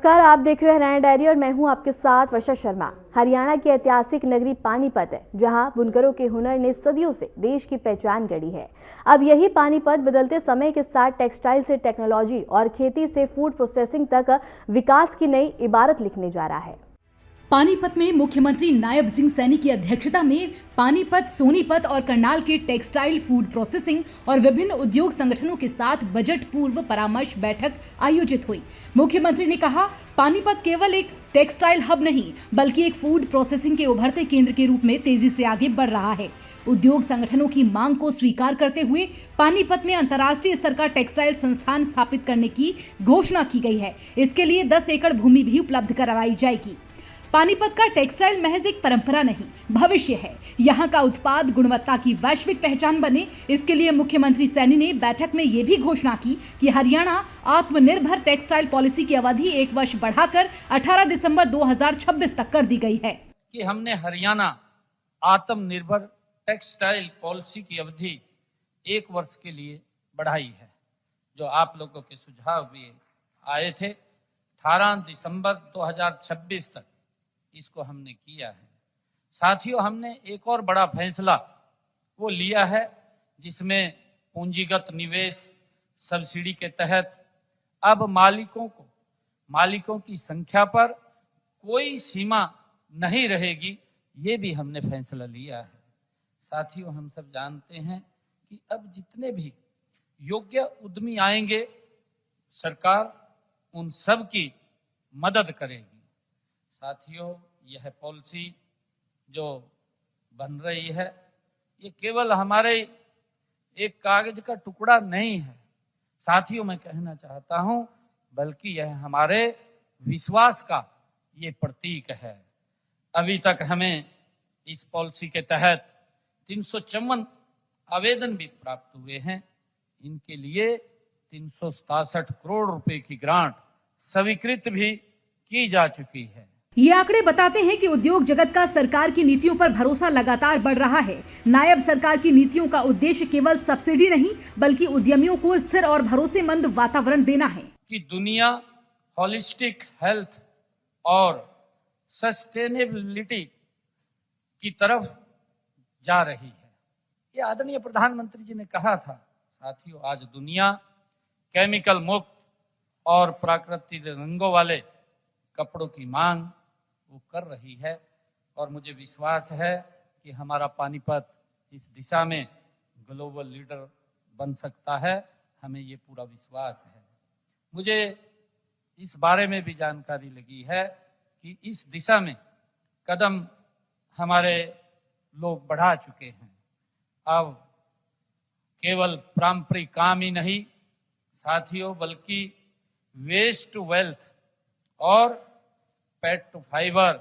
नमस्कार, आप देख रहे हैं हरियाणा डायरी और मैं हूं आपके साथ वर्षा शर्मा। हरियाणा की ऐतिहासिक नगरी पानीपत है, जहां बुनकरों के हुनर ने सदियों से देश की पहचान गढ़ी है। अब यही पानीपत बदलते समय के साथ टेक्सटाइल से टेक्नोलॉजी और खेती से फूड प्रोसेसिंग तक विकास की नई इबारत लिखने जा रहा है। पानीपत में मुख्यमंत्री नायब सिंह सैनी की अध्यक्षता में पानीपत, सोनीपत और करनाल के टेक्सटाइल, फूड प्रोसेसिंग और विभिन्न उद्योग संगठनों के साथ बजट पूर्व परामर्श बैठक आयोजित हुई। मुख्यमंत्री ने कहा, पानीपत केवल एक टेक्सटाइल हब नहीं बल्कि एक फूड प्रोसेसिंग के उभरते केंद्र के रूप में तेजी से आगे बढ़ रहा है। उद्योग संगठनों की मांग को स्वीकार करते हुए पानीपत में अंतर्राष्ट्रीय स्तर का टेक्सटाइल संस्थान स्थापित करने की घोषणा की गई है। इसके लिए 10 एकड़ भूमि भी उपलब्ध करवाई जाएगी। पानीपत का टेक्सटाइल महज एक परंपरा नहीं, भविष्य है। यहाँ का उत्पाद गुणवत्ता की वैश्विक पहचान बने, इसके लिए मुख्यमंत्री सैनी ने बैठक में ये भी घोषणा की कि हरियाणा आत्मनिर्भर टेक्सटाइल पॉलिसी की अवधि 1 वर्ष बढ़ाकर 18 दिसंबर 2026 तक कर दी गई है। कि हमने हरियाणा आत्मनिर्भर टेक्सटाइल पॉलिसी की अवधि 1 वर्ष के लिए बढ़ाई है, जो आप लोगों के सुझाव भी आए थे। 18 दिसंबर 2026 तक इसको हमने किया है। साथियों, हमने एक और बड़ा फैसला वो लिया है, जिसमें पूंजीगत निवेश सब्सिडी के तहत अब मालिकों की संख्या पर कोई सीमा नहीं रहेगी। ये भी हमने फैसला लिया है। साथियों, हम सब जानते हैं कि अब जितने भी योग्य उद्यमी आएंगे, सरकार उन सब की मदद करेगी। साथियों, यह पॉलिसी जो बन रही है, ये केवल हमारे एक कागज का टुकड़ा नहीं है। साथियों, मैं कहना चाहता हूं, बल्कि यह हमारे विश्वास का ये प्रतीक है। अभी तक हमें इस पॉलिसी के तहत 354 आवेदन भी प्राप्त हुए हैं। इनके लिए 367 करोड़ रुपए की ग्रांट स्वीकृत भी की जा चुकी है। ये आंकड़े बताते हैं कि उद्योग जगत का सरकार की नीतियों पर भरोसा लगातार बढ़ रहा है। नायब सरकार की नीतियों का उद्देश्य केवल सब्सिडी नहीं बल्कि उद्यमियों को स्थिर और भरोसेमंद वातावरण देना है। कि दुनिया होलिस्टिक हेल्थ और सस्टेनेबिलिटी की तरफ जा रही है। ये आदरणीय प्रधानमंत्री जी ने कहा था। साथियों, आज दुनिया केमिकल मुक्त और प्राकृतिक रंगों वाले कपड़ों की मांग वो कर रही है, और मुझे विश्वास है कि हमारा पानीपत इस दिशा में ग्लोबल लीडर बन सकता है। हमें ये पूरा विश्वास है। मुझे इस बारे में भी जानकारी लगी है कि इस दिशा में कदम हमारे लोग बढ़ा चुके हैं। अब केवल पारंपरिक काम ही नहीं साथियों, बल्कि वेस्ट टू वेल्थ और पेट टू फाइबर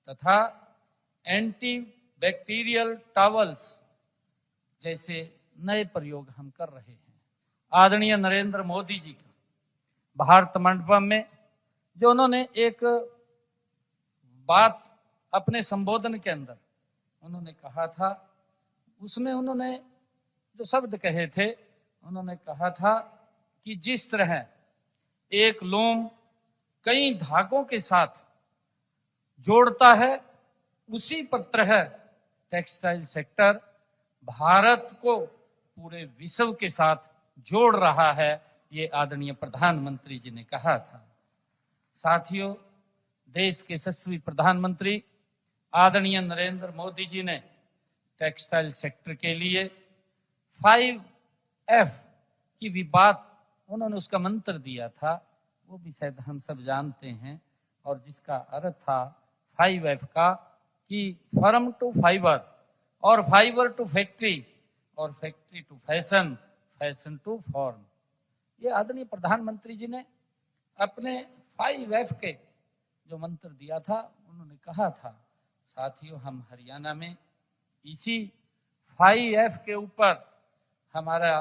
तथा एंटी बैक्टीरियल टॉवल्स जैसे नए प्रयोग हम कर रहे हैं। आदरणीय नरेंद्र मोदी जी का भारत मंडपम में जो उन्होंने एक बात अपने संबोधन के अंदर उन्होंने कहा था, उसमें उन्होंने जो शब्द कहे थे, उन्होंने कहा था कि जिस तरह एक लूम कई धागों के साथ जोड़ता है, उसी तरह टेक्सटाइल सेक्टर भारत को पूरे विश्व के साथ जोड़ रहा है। ये आदरणीय प्रधानमंत्री जी ने कहा था। साथियों, देश के यशस्वी प्रधानमंत्री आदरणीय नरेंद्र मोदी जी ने टेक्सटाइल सेक्टर के लिए 5F की भी बात उन्होंने उसका मंत्र दिया था, वो भी शायद हम सब जानते हैं, और जिसका अर्थ था 5F का कि फर्म टू फाइबर और फाइबर टू फैक्ट्री और factory to fashion, fashion to form. ये आदरणीय प्रधानमंत्री जी ने अपने 5F के जो मंत्र दिया था, उन्होंने कहा था। साथियों, हम हरियाणा में इसी 5F के ऊपर हमारा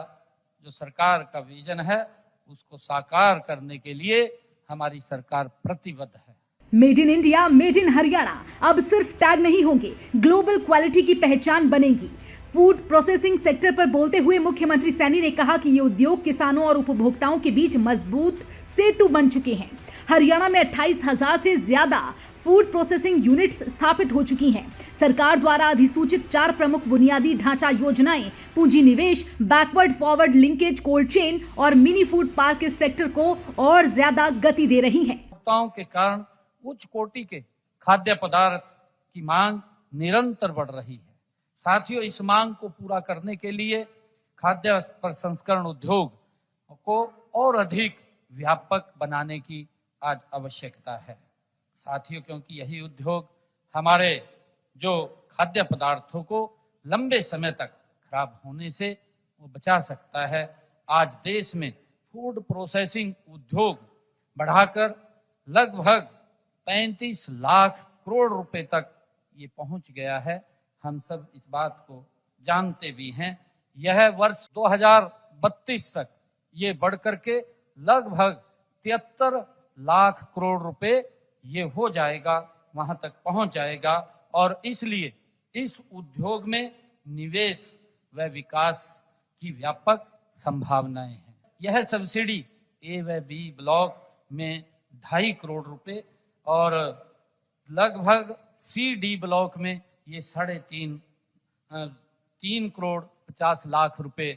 जो सरकार का विजन है, उसको साकार करने के लिए हमारी सरकार प्रतिबद्ध है। Made in India, made in Haryana अब सिर्फ टैग नहीं होंगे, ग्लोबल क्वालिटी की पहचान बनेगी। फूड प्रोसेसिंग सेक्टर पर बोलते हुए मुख्यमंत्री सैनी ने कहा कि ये उद्योग किसानों और उपभोक्ताओं के बीच मजबूत सेतु बन चुके हैं। हरियाणा में 28,000 से ज्यादा फूड प्रोसेसिंग यूनिट्स स्थापित हो चुकी हैं। सरकार द्वारा अधिसूचित 4 प्रमुख बुनियादी ढांचा योजनाएं पूंजी निवेश, backward forward linkage, cold chain और मिनी फूड पार्क इस सेक्टर को और ज्यादा गति दे रही हैं। उपभोक्ताओं के कारण उच्च कोटि के खाद्य पदार्थ की मांग निरंतर बढ़ रही है। साथियों, इस मांग को पूरा करने के लिए खाद्य प्रसंस्करण उद्योग को और अधिक व्यापक बनाने की आज आवश्यकता है। साथियों, क्योंकि यही उद्योग हमारे जो खाद्य पदार्थों को लंबे समय तक खराब होने से वो बचा सकता है। आज देश में फूड प्रोसेसिंग उद्योग बढ़ाकर लगभग 35 लाख करोड़ रुपए तक ये पहुंच गया है। हम सब इस बात को जानते भी हैं। यह वर्ष 2032 तक ये बढ़ करके लगभग 73 लाख करोड़ रुपए ये हो जाएगा, वहां तक पहुंच जाएगा। और इसलिए इस उद्योग में निवेश व विकास की व्यापक संभावनाएं हैं। यह सब्सिडी ए व बी ब्लॉक में 2.5 करोड़ रुपए और लगभग सी डी ब्लॉक में ये 3 करोड़ 50 लाख रुपए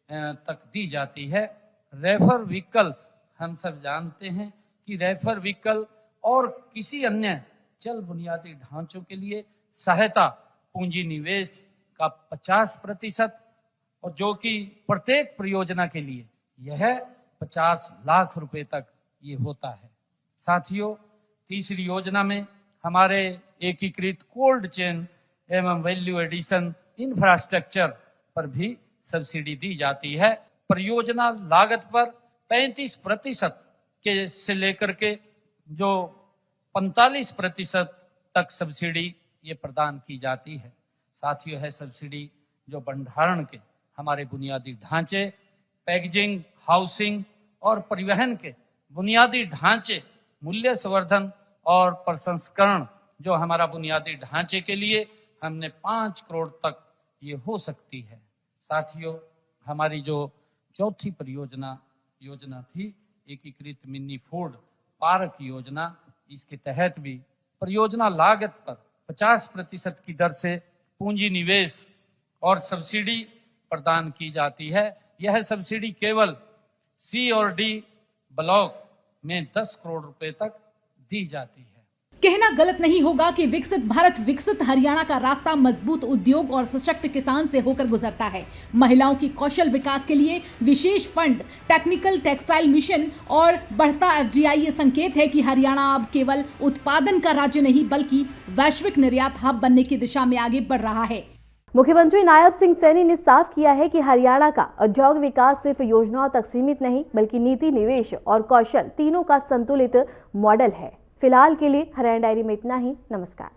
तक दी जाती है। रेफर व्हीकल्स, हम सब जानते हैं कि रेफर व्हीकल और किसी अन्य चल बुनियादी ढांचों के लिए सहायता पूंजी निवेश का 50% और जो कि प्रत्येक परियोजना के लिए यह 50 लाख रुपए तक ये होता है। साथियों, तीसरी योजना में हमारे एकीकृत कोल्ड चेन एवं वैल्यू एडिशन इंफ्रास्ट्रक्चर पर भी सब्सिडी दी जाती है। परियोजना लागत पर 35% के से लेकर के जो 45% तक सब्सिडी ये प्रदान की जाती है। साथियों, है सब्सिडी जो भंडारण के हमारे बुनियादी ढांचे, पैकेजिंग, हाउसिंग और परिवहन के बुनियादी ढांचे, मूल्य संवर्धन और प्रसंस्करण जो हमारा बुनियादी ढांचे के लिए हमने 5 करोड़ तक ये हो सकती है। साथियों, हमारी जो चौथी योजना थी एकीकृत मिनी फूड पार्क योजना, इसके तहत भी परियोजना लागत पर 50% की दर से पूंजी निवेश और सब्सिडी प्रदान की जाती है। यह सब्सिडी केवल सी और डी ब्लॉक में 10 करोड़ रुपए तक दी जाती है। कहना गलत नहीं होगा कि विकसित भारत विकसित हरियाणा का रास्ता मजबूत उद्योग और सशक्त किसान से होकर गुजरता है। महिलाओं की कौशल विकास के लिए विशेष फंड, टेक्निकल टेक्सटाइल मिशन और बढ़ता FDI ये संकेत है कि हरियाणा अब केवल उत्पादन का राज्य नहीं बल्कि वैश्विक निर्यात हब बनने की दिशा में आगे बढ़ रहा है। मुख्यमंत्री नायब सिंह सैनी ने साफ किया है कि हरियाणा का औद्योगिक विकास सिर्फ योजनाओं तक सीमित नहीं बल्कि नीति, निवेश और कौशल तीनों का संतुलित मॉडल है। फिलहाल के लिए हरियाणा डायरी में इतना ही। नमस्कार।